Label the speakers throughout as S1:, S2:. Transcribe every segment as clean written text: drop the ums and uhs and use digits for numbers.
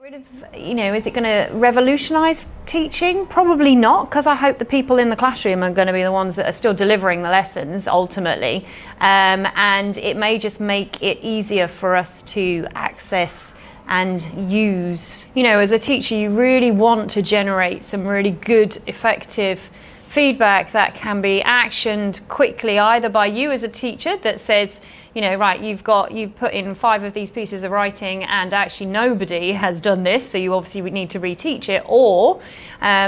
S1: Is it going to revolutionise teaching? Probably not, because I hope the people in the classroom are going to be the ones that are still delivering the lessons ultimately, and it may just make it easier for us to access and use. As a teacher, you really want to generate some really good, effective feedback that can be actioned quickly, either by you as a teacher that says, right, you've put in 5 of these pieces of writing and actually nobody has done this, so you obviously would need to reteach it, or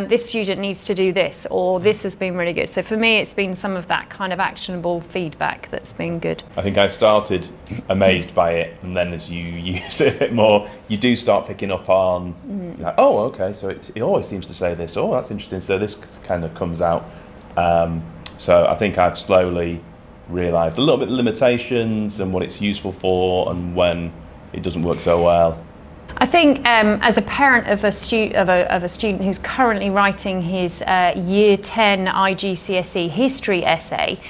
S1: this student needs to do this, or this has been really good. So for me, it's been some of that kind of actionable feedback that's been good.
S2: I think I started amazed by it, and then as you use it a bit more, you do start picking up on, like, oh, okay, so it always seems to say this, oh, that's interesting, so this kind of comes out. So I think I've slowly realised a little bit the limitations and what it's useful for and when it doesn't work so well.
S1: I think as a parent of a student who's currently writing his Year 10 IGCSE history essay,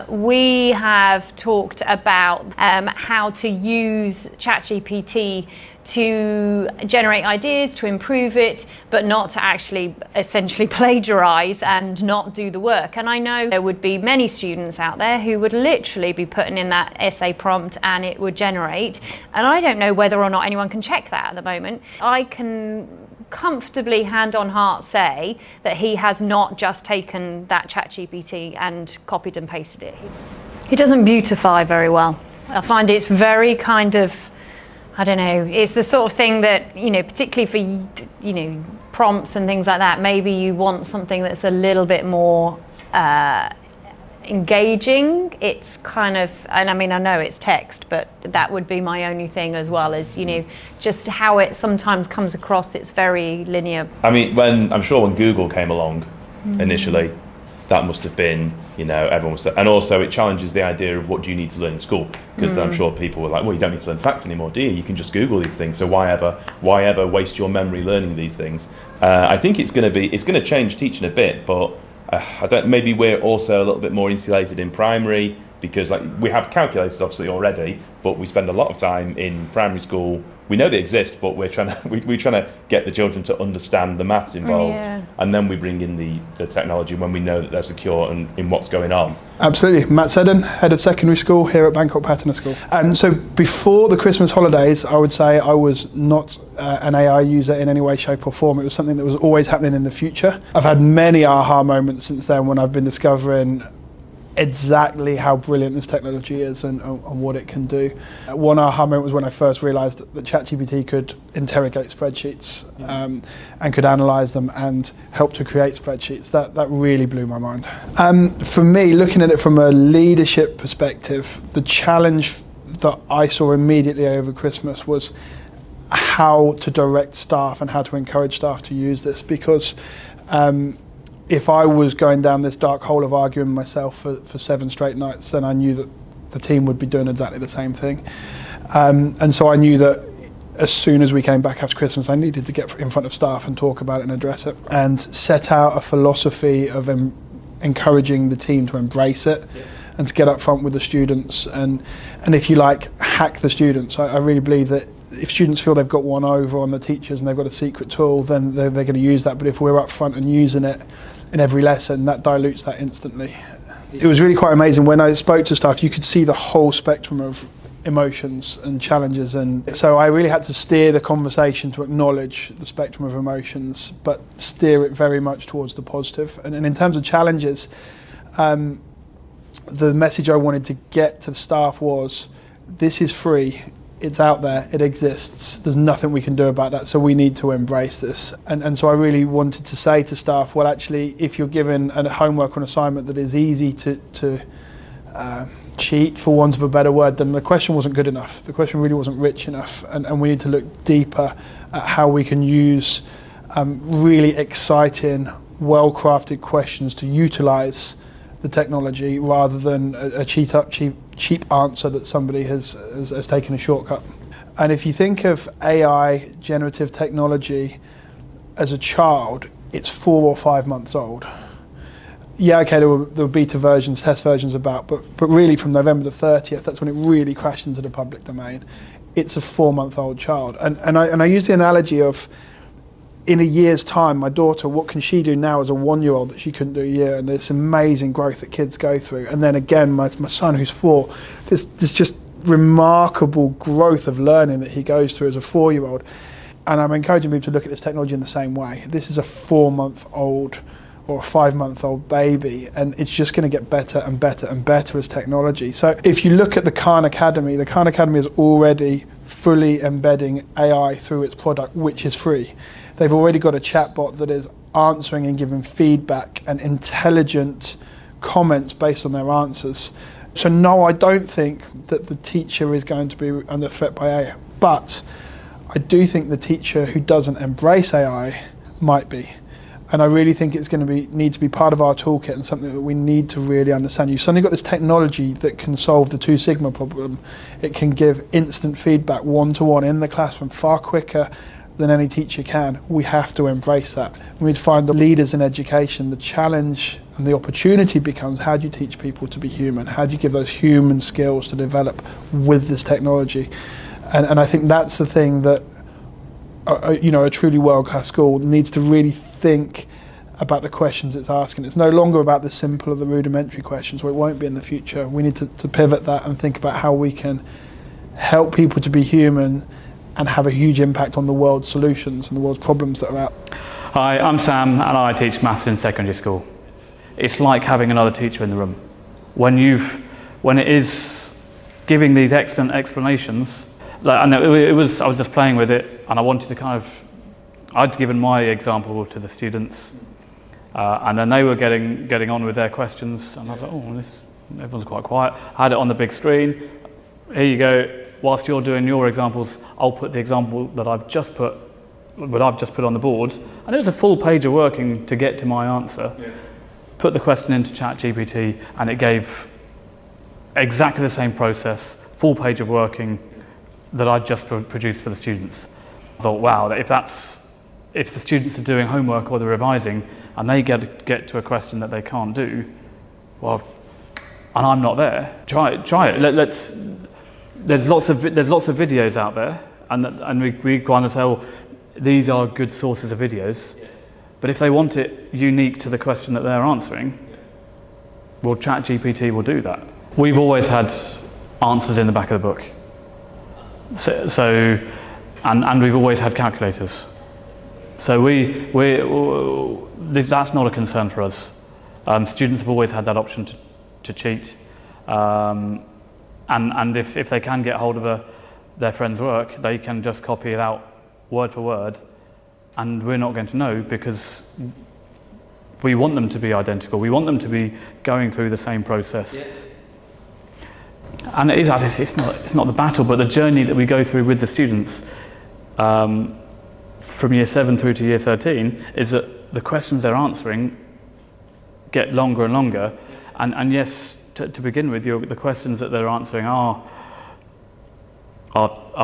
S1: we have talked about how to use ChatGPT to generate ideas, to improve it, but not to actually essentially plagiarise and not do the work. And I know there would be many students out there who would literally be putting in that essay prompt and it would generate. And I don't know whether or not anyone can check that at the moment. I can comfortably, hand on heart, say that he has not just taken that ChatGPT and copied and pasted it. He doesn't beautify very well. I find it's very kind of, I don't know, it's the sort of thing that, particularly for, prompts and things like that, maybe you want something that's a little bit more engaging. It's kind of, and I mean, I know it's text, but that would be my only thing as well, as, just how it sometimes comes across, it's very linear.
S2: I mean, I'm sure when Google came along initially, that must have been, everyone was, and also it challenges the idea of what do you need to learn in school, because I'm sure people were like, well, you don't need to learn facts anymore, do you? You can just Google these things, so why ever waste your memory learning these things? I think it's going to change teaching a bit, but maybe we're also a little bit more insulated in primary, because we have calculators obviously already, but we spend a lot of time in primary school. We know they exist, but we're trying to get the children to understand the maths involved, and then we bring in the technology when we know that they're secure and in what's going on.
S3: Absolutely. Matt Seddon, Head of Secondary School here at Bangkok Pattern School. And so before the Christmas holidays, I would say I was not an AI user in any way, shape or form. It was something that was always happening in the future. I've had many aha moments since then when I've been discovering exactly how brilliant this technology is and what it can do. One aha moment was when I first realised that ChatGPT could interrogate spreadsheets and could analyse them and help to create spreadsheets. That really blew my mind. For me, looking at it from a leadership perspective, the challenge that I saw immediately over Christmas was how to direct staff and how to encourage staff to use this, because if I was going down this dark hole of arguing myself for 7 straight nights, then I knew that the team would be doing exactly the same thing. And so I knew that as soon as we came back after Christmas, I needed to get in front of staff and talk about it and address it, and set out a philosophy of encouraging the team to embrace it and to get up front with the students and if you like, hack the students. I really believe that if students feel they've got one over on the teachers and they've got a secret tool, then they're going to use that. But if we're up front and using it in every lesson, that dilutes that instantly. It was really quite amazing. When I spoke to staff, you could see the whole spectrum of emotions and challenges, and so I really had to steer the conversation to acknowledge the spectrum of emotions, but steer it very much towards the positive. And in terms of challenges, the message I wanted to get to the staff was, this is free. It's out there, it exists, there's nothing we can do about that, so we need to embrace this. And so I really wanted to say to staff, well actually, if you're given a homework or an assignment that is easy to cheat, for want of a better word, then the question wasn't good enough. The question really wasn't rich enough, and we need to look deeper at how we can use really exciting, well-crafted questions to utilise the technology rather than a cheap answer that somebody has taken a shortcut. And if you think of AI, generative technology, as a child, it's 4 or 5 months old. Yeah, okay, there were beta versions, test versions about, but really from November the 30th, that's when it really crashed into the public domain. it's a 4-month-old child. And I use the analogy of, in a year's time, my daughter, what can she do now as a 1-year-old that she couldn't do a year? And there's amazing growth that kids go through. And then again, my son who's 4, there's just remarkable growth of learning that he goes through as a 4-year-old. And I'm encouraging people to look at this technology in the same way. This is a 4-month-old or a 5-month-old baby, and it's just going to get better and better and better as technology. So if you look at the Khan Academy is already fully embedding AI through its product, which is free. They've already got a chatbot that is answering and giving feedback and intelligent comments based on their answers. So no, I don't think that the teacher is going to be under threat by AI, but I do think the teacher who doesn't embrace AI might be. And I really think it's going to need to be part of our toolkit and something that we need to really understand. You've suddenly got this technology that can solve the 2 sigma problem. It can give instant feedback one-to-one in the classroom far quicker than any teacher can. We have to embrace that. We need to find the leaders in education. The challenge and the opportunity becomes, how do you teach people to be human? How do you give those human skills to develop with this technology? And I think that's the thing that a truly world-class school needs to really think about the questions it's asking. It's no longer about the simple or the rudimentary questions, or it won't be in the future. We need to pivot that and think about how we can help people to be human and have a huge impact on the world's solutions and the world's problems that are out.
S4: Hi, I'm Sam and I teach maths in secondary school. It's like having another teacher in the room. When it is giving these excellent explanations, and I was just playing with it, and I wanted to I'd given my example to the students, and then they were getting on with their questions, and I was like, everyone's quite quiet. I had it on the big screen. Here you go. Whilst you're doing your examples, I'll put the example that I've just put on the board, and it was a full page of working to get to my answer. Yeah. Put the question into ChatGPT, and it gave exactly the same process, full page of working that I'd just produced for the students. I thought, wow, if the students are doing homework or they're revising and they get to a question that they can't do, well, and I'm not there, try it. There's lots of videos out there, and we kind of say, oh, these are good sources of videos, but if they want it unique to the question that they're answering, well, ChatGPT will do that. We've always had answers in the back of the book. And we've always had calculators. So that's not a concern for us. Students have always had that option to cheat. And if they can get hold of their friend's work, they can just copy it out word for word, and we're not going to know, because we want them to be identical. We want them to be going through the same process. Yeah. And it's not the battle, but the journey that we go through with the students from year 7 through to year 13 is that the questions they're answering get longer and longer. And yes, to begin with, the questions that they're answering are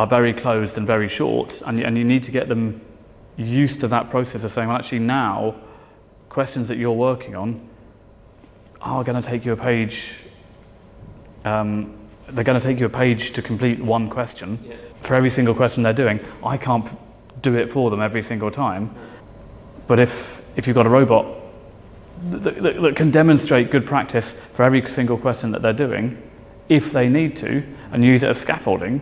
S4: very closed and very short, and you need to get them used to that process of saying, well, actually now, questions that you're working on are going to take you a page. They're going to take you a page to complete one question. Yeah. For every single question they're doing. I can't do it for them every single time. But if you've got a robot that can demonstrate good practice for every single question that they're doing, if they need to, and use it as scaffolding,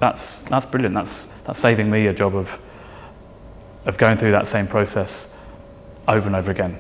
S4: that's brilliant. That's saving me a job of going through that same process over and over again.